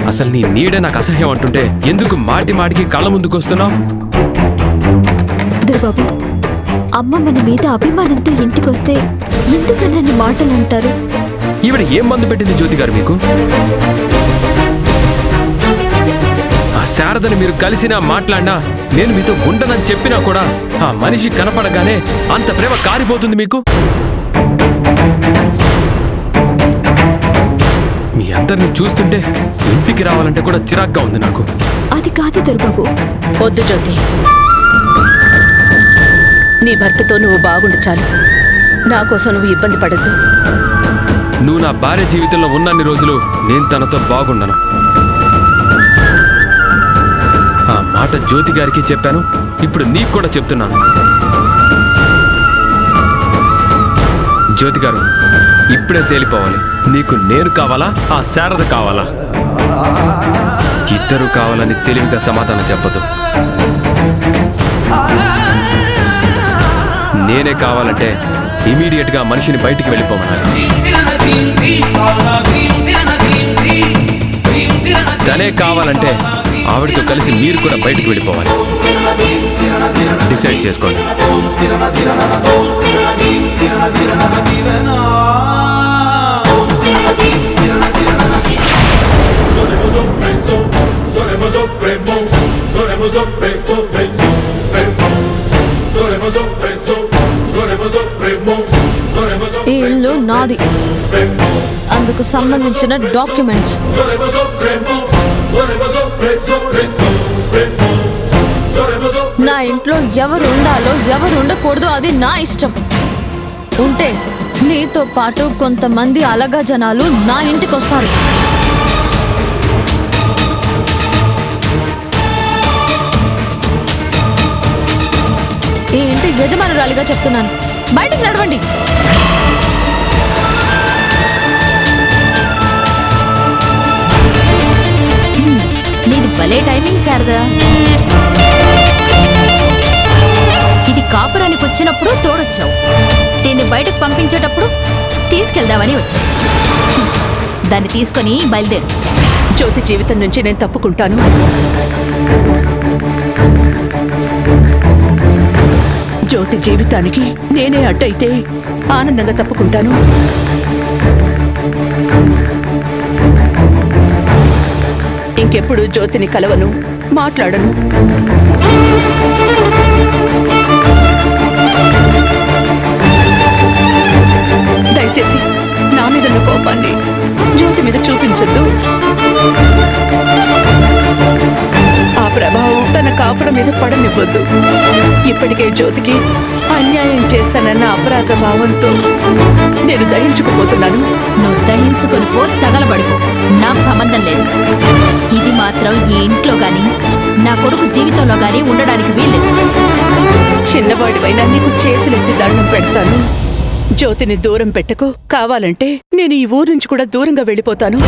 అసలు నీ నీడే నాకు అసహ్యం అంటుంటే ఎందుకు మాటి మాటికి కళ్ళ ముందుకు వస్తున్నావు? దొరబాబు, అమ్మ మన మీద అభిమానంతో ఇంటికొస్తే ఎందుకన్నా మాటలు అంటారు? ఈవిడ ఏం మందు పెట్టింది జ్యోతి గారు మీకు? ఆ శారదని మీరు కలిసినా మాట్లాడినా, నేను మీతో ఉండనని చెప్పినా కూడా ఆ మనిషి కనపడగానే అంత ప్రేమ కారిపోతుంది మీకు. మీ అందరిని చూస్తుంటే ఇంటికి రావాలంటే కూడా చిరాగ్గా ఉంది నాకు. అది కాదు దొరబాబు. వద్దు జ్యోతి, నీ భర్తతో నువ్వు బాగుండు చాలు. నా కోసం నువ్వు ఇబ్బంది పడద్దు. నువ్వు నా భార్య జీవితంలో ఉన్నన్ని రోజులు నేను తనతో బాగుండను. ఆ మాట జ్యోతి గారికి చెప్పాను, ఇప్పుడు నీకు కూడా చెప్తున్నాను. జ్యోతి గారు, ఇప్పుడే తేలిపోవాలి. నీకు నేను కావాలా, ఆ శారద కావాలా? ఇద్దరు కావాలని తెలివిగా సమాధానం చెప్పదు. నేనే కావాలంటే ఇమీడియట్ గా మనిషిని బయటికి వెళ్ళిపోమన్నాను. తనే కావాలంటే ఆవిడతో కలిసి మీరు కూడా బయటికి వెళ్ళిపోవాలి. డిసైడ్ చేసుకోండి. ఈ ఇల్లు నాది, అందుకు సంబంధించిన డాక్యుమెంట్స్. నా ఇంట్లో ఎవరు ఉండాలో ఎవరు ఉండకూడదో అది నా ఇష్టం. ఉంటే నీతో పాటు కొంతమంది అలగా జనాలు నా ఇంటికి వస్తారు. ఈ ఇంటి యజమానురాలిగా చెప్తున్నాను, బయటికి నడవండి. నీది భలే టైమింగ్ శారదా. ఇది కాపురానికి వచ్చినప్పుడు తోడొచ్చావు, దీన్ని బయటకు పంపించేటప్పుడు తీసుకెళ్దామని వచ్చావు. దాన్ని తీసుకొని బయలుదేరు. జ్యోతి జీవితం నుంచి నేను తప్పుకుంటాను. జ్యోతి జీవితానికి నేనే అడ్డైతే ఆనందంగా తప్పుకుంటాను. ఇంకెప్పుడు జ్యోతిని కలవను, మాట్లాడను. దయచేసి నా మీద ఉన్న కోపాన్ని జ్యోతి మీద చూపించొద్దు. ఆ ప్రభావం తన కాపురం మీద పడనివ్వద్దు. ఇప్పటికే జ్యోతికి అన్యాయం చేస్తానన్న అపరాధ భావంతో నేను దహించుకుపోతున్నాను. నువ్వు దహించుకొని పో, తగలబడిపో, నాకు సంబంధం లేదు. ఇది మాత్రం ఈ ఇంట్లో గాని నా కొడుకు జీవితంలో గాని ఉండడానికి వీల్లేదు. చిన్నవాడివైనా నీకు చేతులెత్తి దండం పెడతాను. జ్యోతిని దూరం పెట్టకు. కావాలంటే నేను ఈ ఊరు నుంచి కూడా దూరంగా వెళ్ళిపోతాను.